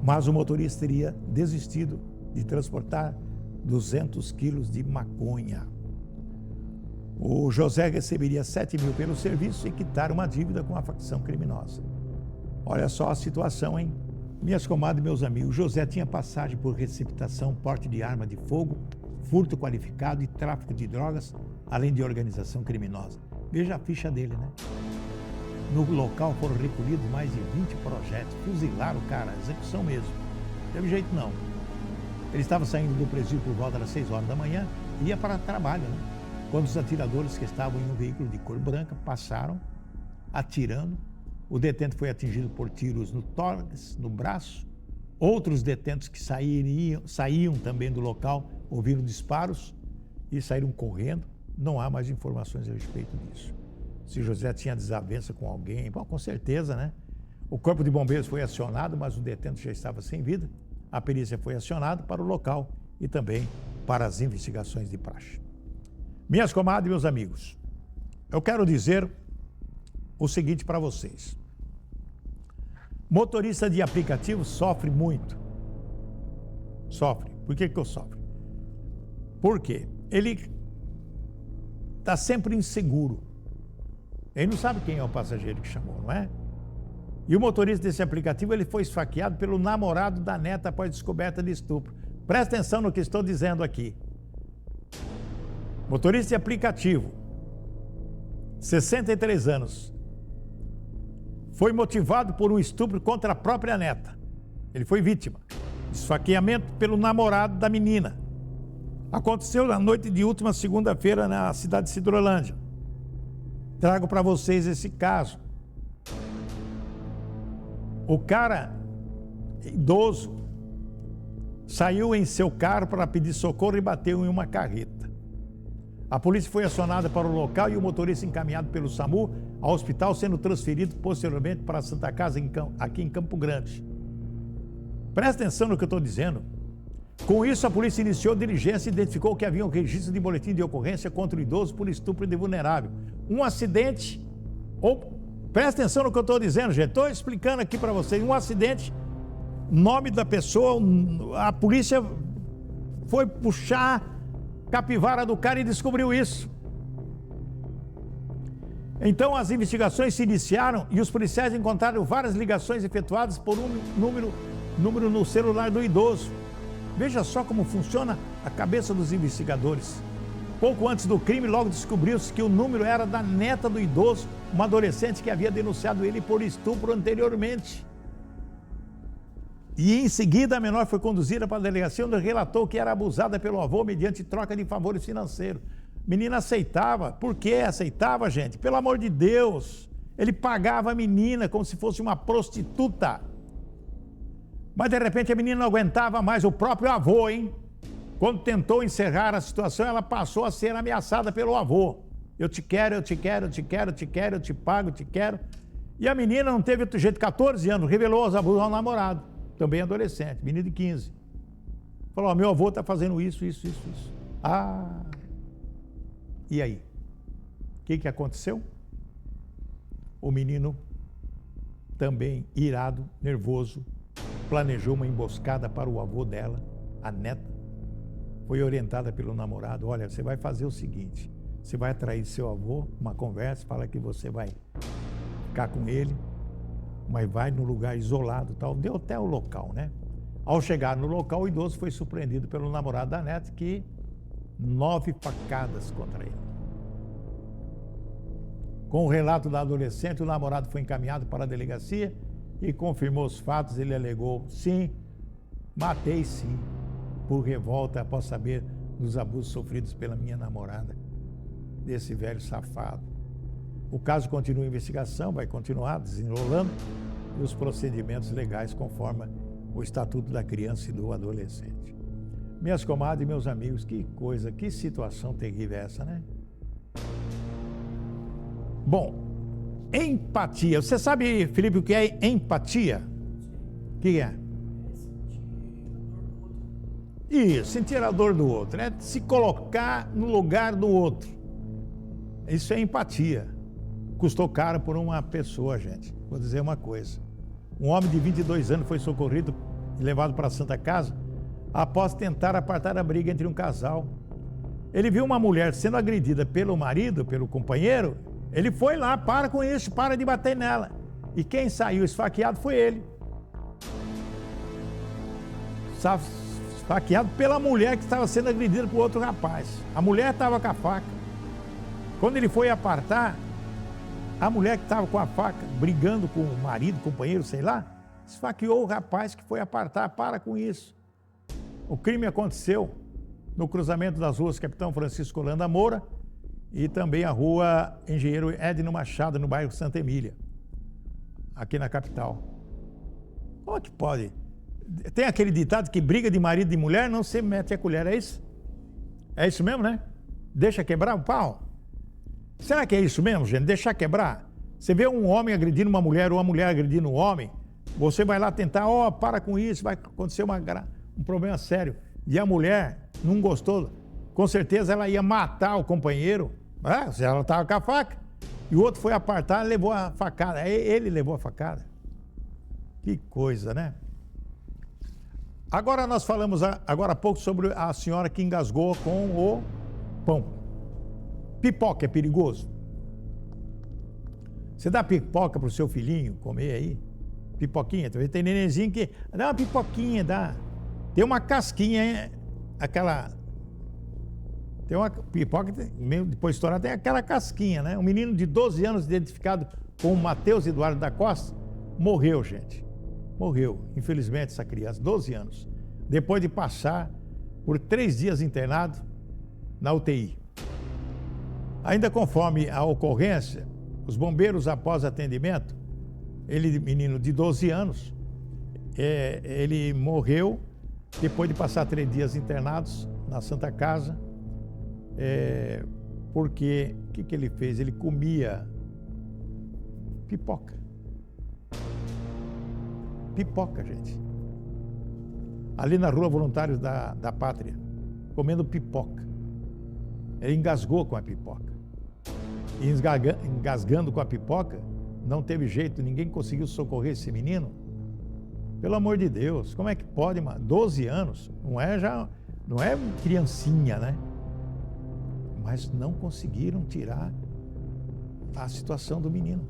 S1: Mas o motorista teria desistido de transportar 200 quilos de maconha. O José receberia 7 mil pelo serviço e quitar uma dívida com a facção criminosa. Olha só a situação, hein? Minhas comadres e meus amigos, José tinha passagem por receptação, porte de arma de fogo, furto qualificado e tráfico de drogas, além de organização criminosa. Veja a ficha dele, né? No local foram recolhidos mais de 20 projéteis, fuzilaram o cara, execução mesmo. Não teve jeito não. Ele estava saindo do presídio por volta das 6 horas da manhã e ia para o trabalho, né? Quando os atiradores que estavam em um veículo de cor branca passaram, atirando. O detento foi atingido por tiros no tórax, no braço. Outros detentos que saíam também do local ouviram disparos e saíram correndo. Não há mais informações a respeito disso. Se José tinha desavença com alguém, bom, com certeza, né? O corpo de bombeiros foi acionado, mas o detento já estava sem vida. A perícia foi acionada para o local e também para as investigações de praxe. Minhas comadres e meus amigos, eu quero dizer o seguinte para vocês. Motorista de aplicativo sofre muito. Sofre. Por que eu sofro? Por quê? Ele está sempre inseguro. Ele não sabe quem é o passageiro que chamou, não é? E o motorista desse aplicativo, ele foi esfaqueado pelo namorado da neta após descoberta de estupro. Presta atenção no que estou dizendo aqui. Motorista de aplicativo, 63 anos, foi motivado por um estupro contra a própria neta. Ele foi vítima. Esfaqueamento pelo namorado da menina. Aconteceu na noite de última segunda-feira na cidade de Sidrolândia. Trago para vocês esse caso. O cara, idoso, saiu em seu carro para pedir socorro e bateu em uma carreta. A polícia foi acionada para o local e o motorista encaminhado pelo SAMU ao hospital, sendo transferido posteriormente para a Santa Casa, aqui em Campo Grande. Presta atenção no que eu estou dizendo. Com isso, a polícia iniciou diligência e identificou que havia um registro de boletim de ocorrência contra o idoso por estupro de vulnerável. Um acidente, presta atenção no que eu estou dizendo, gente. Estou explicando aqui para vocês. Um acidente, nome da pessoa, a polícia foi puxar capivara do cara e descobriu isso. Então, as investigações se iniciaram e os policiais encontraram várias ligações efetuadas por um número no celular do idoso. Veja só como funciona a cabeça dos investigadores. Pouco antes do crime, logo descobriu-se que o número era da neta do idoso, uma adolescente que havia denunciado ele por estupro anteriormente. E em seguida, a menor foi conduzida para a delegacia, onde relatou que era abusada pelo avô mediante troca de favores financeiros. Menina aceitava. Por que aceitava, gente? Pelo amor de Deus. Ele pagava a menina como se fosse uma prostituta. Mas de repente a menina não aguentava mais. O próprio avô, hein? Quando tentou encerrar a situação, ela passou a ser ameaçada pelo avô. Eu te quero, eu te quero, eu te quero, eu te quero, eu te pago, eu te quero. E a menina não teve outro jeito, 14 anos, revelou os abusos ao namorado, também adolescente, menino de 15. Falou, meu avô está fazendo isso. Ah... E aí? O que aconteceu? O menino, também irado, nervoso, planejou uma emboscada para o avô dela, a neta. Foi orientada pelo namorado, olha, você vai fazer o seguinte, você vai atrair seu avô, uma conversa, fala que você vai ficar com ele, mas vai num lugar isolado, tal. Deu até o local, né? Ao chegar no local, o idoso foi surpreendido pelo namorado da neta, que 9 facadas contra ele. Com o relato da adolescente, o namorado foi encaminhado para a delegacia e confirmou os fatos. Ele alegou, sim, matei sim, por revolta após saber dos abusos sofridos pela minha namorada, desse velho safado. O caso continua em investigação, vai continuar desenrolando e os procedimentos legais conforme o Estatuto da Criança e do Adolescente. Minhas comadres e meus amigos, que coisa, que situação terrível é essa, né? Bom, empatia. Você sabe, Felipe, o que é empatia? O que é? Isso, sentir a dor do outro, né? Se colocar no lugar do outro. Isso é empatia. Custou caro por uma pessoa, gente. Vou dizer uma coisa. Um homem de 22 anos foi socorrido e levado para a Santa Casa após tentar apartar a briga entre um casal. Ele viu uma mulher sendo agredida pelo marido, pelo companheiro. Ele foi lá, para com isso, para de bater nela. E quem saiu esfaqueado foi ele. Esfaqueado pela mulher que estava sendo agredida por outro rapaz. A mulher estava com a faca. Quando ele foi apartar, a mulher que estava com a faca, brigando com o marido, companheiro, sei lá, esfaqueou o rapaz que foi apartar. Para com isso. O crime aconteceu no cruzamento das ruas Capitão Francisco Holanda Moura e também a rua Engenheiro Edno Machado, no bairro Santa Emília, aqui na capital. Como é que pode? Tem aquele ditado que briga de marido e mulher não se mete a colher, é isso? É isso mesmo, né? Deixa quebrar o pau? Será que é isso mesmo, gente? Deixar quebrar? Você vê um homem agredindo uma mulher ou uma mulher agredindo um homem, você vai lá tentar, para com isso, vai acontecer um problema sério. E a mulher não gostou, com certeza ela ia matar o companheiro, se ela estava com a faca. E o outro foi apartar e levou a facada. Ele levou a facada. Que coisa, né? Agora nós falamos agora há pouco sobre a senhora que engasgou com o pão. Pipoca é perigoso? Você dá pipoca para o seu filhinho comer aí? Pipoquinha, talvez tem nenenzinho que dá uma pipoquinha, dá. Tem uma casquinha, tem uma pipoca, mesmo depois de estourar, tem aquela casquinha, né? Um menino de 12 anos, identificado como Matheus Eduardo da Costa, morreu, gente. Morreu, infelizmente, essa criança, 12 anos. Depois de passar por 3 dias internado na UTI. Ainda conforme a ocorrência, os bombeiros, após atendimento, menino de 12 anos, ele morreu depois de passar 3 dias internados na Santa Casa, porque o que ele fez? Ele comia Pipoca. Pipoca, gente. Ali na Rua Voluntários da Pátria, comendo pipoca. Ele engasgou com a pipoca. E engasgando com a pipoca, não teve jeito, ninguém conseguiu socorrer esse menino. Pelo amor de Deus, como é que pode, mano? 12 anos, não é criancinha, né? Mas não conseguiram tirar a situação do menino.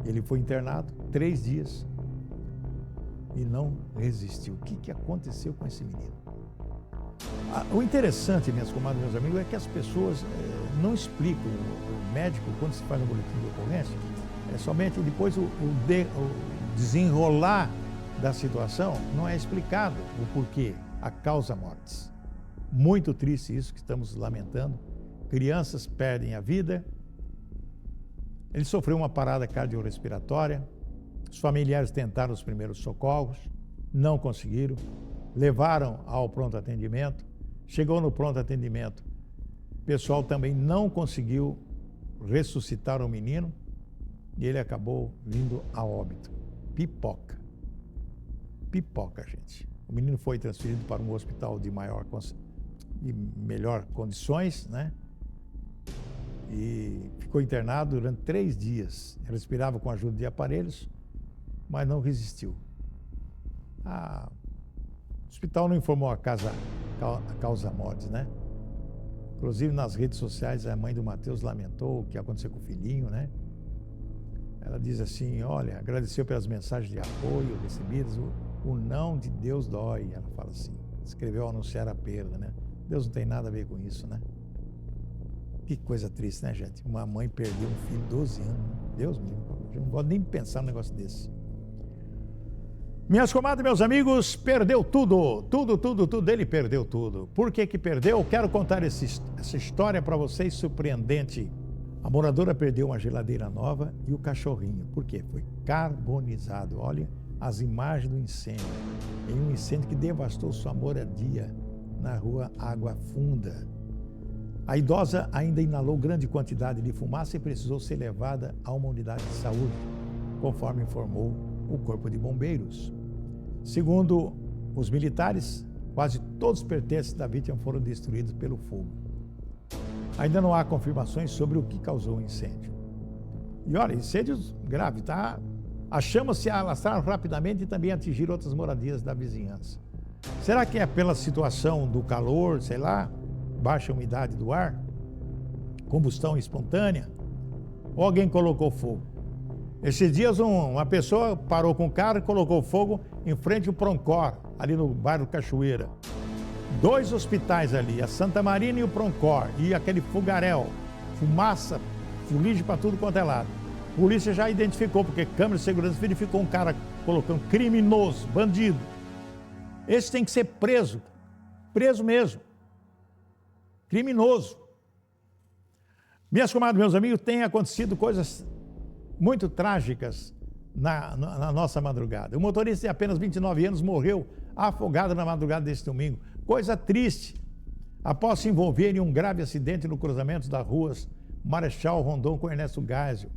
S1: Ele foi internado 3 dias e não resistiu. O que aconteceu com esse menino? O interessante, minhas comadres, meus amigos, é que as pessoas não explicam. O médico, quando se faz um boletim de ocorrência, é somente depois o desenrolar da situação, não é explicado o porquê, a causa mortes. Muito triste isso que estamos lamentando. Crianças perdem a vida. Ele sofreu uma parada cardiorrespiratória. Os familiares tentaram os primeiros socorros, não conseguiram. Levaram ao pronto atendimento. Chegou no pronto atendimento. O pessoal também não conseguiu ressuscitar o menino e ele acabou vindo a óbito. Pipoca. Pipoca, gente. O menino foi transferido para um hospital de melhor condições, né? E ficou internado durante 3 dias. Respirava com a ajuda de aparelhos, mas não resistiu. O hospital não informou a causa mortis, né? Inclusive nas redes sociais a mãe do Matheus lamentou o que aconteceu com o filhinho, né? Ela diz assim, olha, agradeceu pelas mensagens de apoio recebidas, o não de Deus dói, ela fala assim. Escreveu ao anunciar a perda, né? Deus não tem nada a ver com isso, né? Que coisa triste, né, gente? Uma mãe perdeu um filho de 12 anos. Deus me livre, eu não gosto nem de pensar num negócio desse. Minhas comadres, meus amigos, perdeu tudo. Tudo. Ele perdeu tudo. Por que perdeu? Eu quero contar essa história para vocês, surpreendente. A moradora perdeu uma geladeira nova e o cachorrinho. Por quê? Foi carbonizado. Olha as imagens do incêndio. Em um incêndio que devastou sua moradia na rua Água Funda. A idosa ainda inalou grande quantidade de fumaça e precisou ser levada a uma unidade de saúde, conforme informou o Corpo de Bombeiros. Segundo os militares, quase todos os pertences da vítima foram destruídos pelo fogo. Ainda não há confirmações sobre o que causou o incêndio. E olha, incêndios graves, tá? As chamas se alastraram rapidamente e também atingiram outras moradias da vizinhança. Será que é pela situação do calor, sei lá, baixa umidade do ar, combustão espontânea, ou alguém colocou fogo? Esses dias uma pessoa parou com o carro e colocou fogo em frente ao Proncor, ali no bairro Cachoeira. 2 hospitais ali, a Santa Marina e o Proncor, e aquele fogaréu, fumaça, fuligem para tudo quanto é lado. A polícia já identificou, porque câmera de segurança verificou um cara colocando criminoso, bandido. Esse tem que ser preso mesmo, criminoso. Minhas comadres, meus amigos, tem acontecido coisas muito trágicas na nossa madrugada. O motorista de apenas 29 anos morreu afogado na madrugada deste domingo. Coisa triste, após se envolver em um grave acidente no cruzamento das ruas Marechal Rondon com Ernesto Geisel.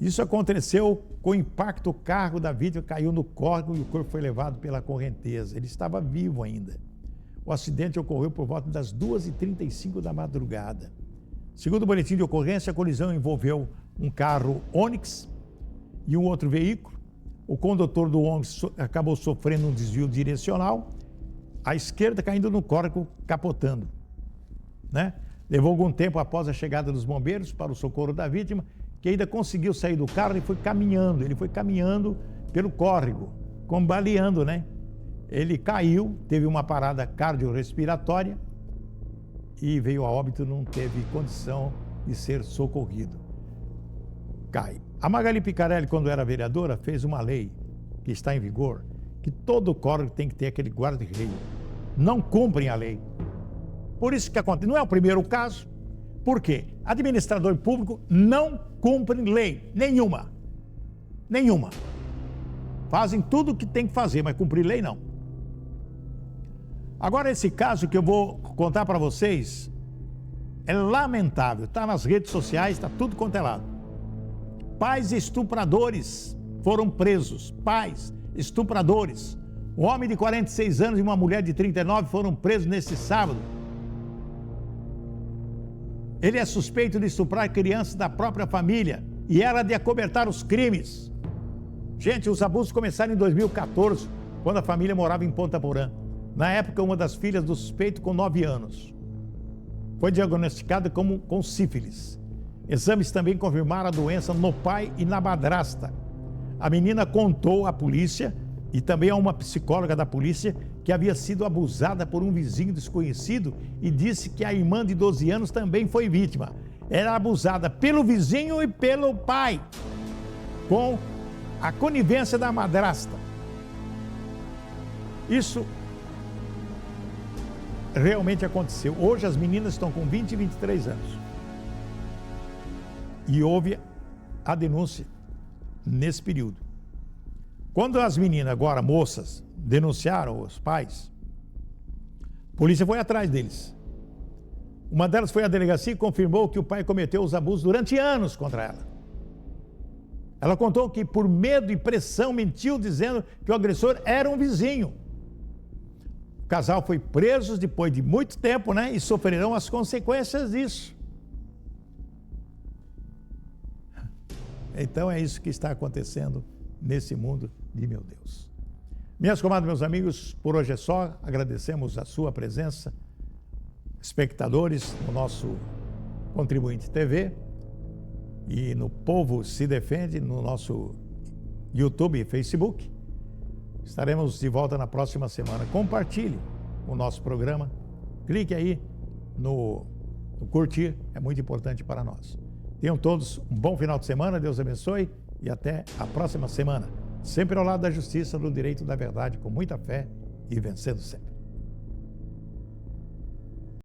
S1: Isso aconteceu com o impacto, o carro da vítima caiu no córrego e o corpo foi levado pela correnteza. Ele estava vivo ainda. O acidente ocorreu por volta das 2h35 da madrugada. Segundo o boletim de ocorrência, a colisão envolveu um carro Onix e um outro veículo. O condutor do Onix acabou sofrendo um desvio direcional, à esquerda caindo no córrego, capotando, né? Levou algum tempo após a chegada dos bombeiros para o socorro da vítima, que ainda conseguiu sair do carro e foi caminhando pelo córrego, combaleando, né? Ele caiu, teve uma parada cardiorrespiratória e veio a óbito, não teve condição de ser socorrido. Cai. A Magali Picarelli, quando era vereadora, fez uma lei que está em vigor, que todo córrego tem que ter aquele guarda-reio. Não cumprem a lei. Por isso que acontece. Não é o primeiro caso. Por quê? Administrador público não cumpre lei nenhuma. Nenhuma. Fazem tudo o que tem que fazer, mas cumprir lei não. Agora, esse caso que eu vou contar para vocês É lamentável, está nas redes sociais, está tudo quanto é lado. Pais estupradores foram presos, pais estupradores. Um homem de 46 anos e uma mulher de 39 foram presos nesse sábado. Ele é suspeito de estuprar crianças da própria família e era de acobertar os crimes. Gente, os abusos começaram em 2014, quando a família morava em Ponta Porã. Na época, uma das filhas do suspeito, com 9 anos, foi diagnosticada com sífilis. Exames também confirmaram a doença no pai e na madrasta. A menina contou à polícia e também a uma psicóloga da polícia que havia sido abusada por um vizinho desconhecido e disse que a irmã de 12 anos também foi vítima. Era abusada pelo vizinho e pelo pai, com a conivência da madrasta. Isso realmente aconteceu. Hoje as meninas estão com 20 e 23 anos. E houve a denúncia nesse período. Quando as meninas, agora moças, denunciaram os pais, a polícia foi atrás deles. Uma delas foi à delegacia e confirmou que o pai cometeu os abusos durante anos contra ela. Ela contou que por medo e pressão mentiu dizendo que o agressor era um vizinho. O casal foi preso depois de muito tempo, né? E sofrerão as consequências disso. Então é isso que está acontecendo nesse mundo de meu Deus. Minhas comadres, meus amigos, por hoje é só. Agradecemos a sua presença, espectadores no nosso Contribuinte TV e no Povo Se Defende, no nosso YouTube e Facebook. Estaremos de volta na próxima semana. Compartilhe o nosso programa. Clique aí no curtir, é muito importante para nós. Tenham todos um bom final de semana, Deus abençoe e até a próxima semana. Sempre ao lado da justiça, do direito, da verdade, com muita fé e vencendo sempre.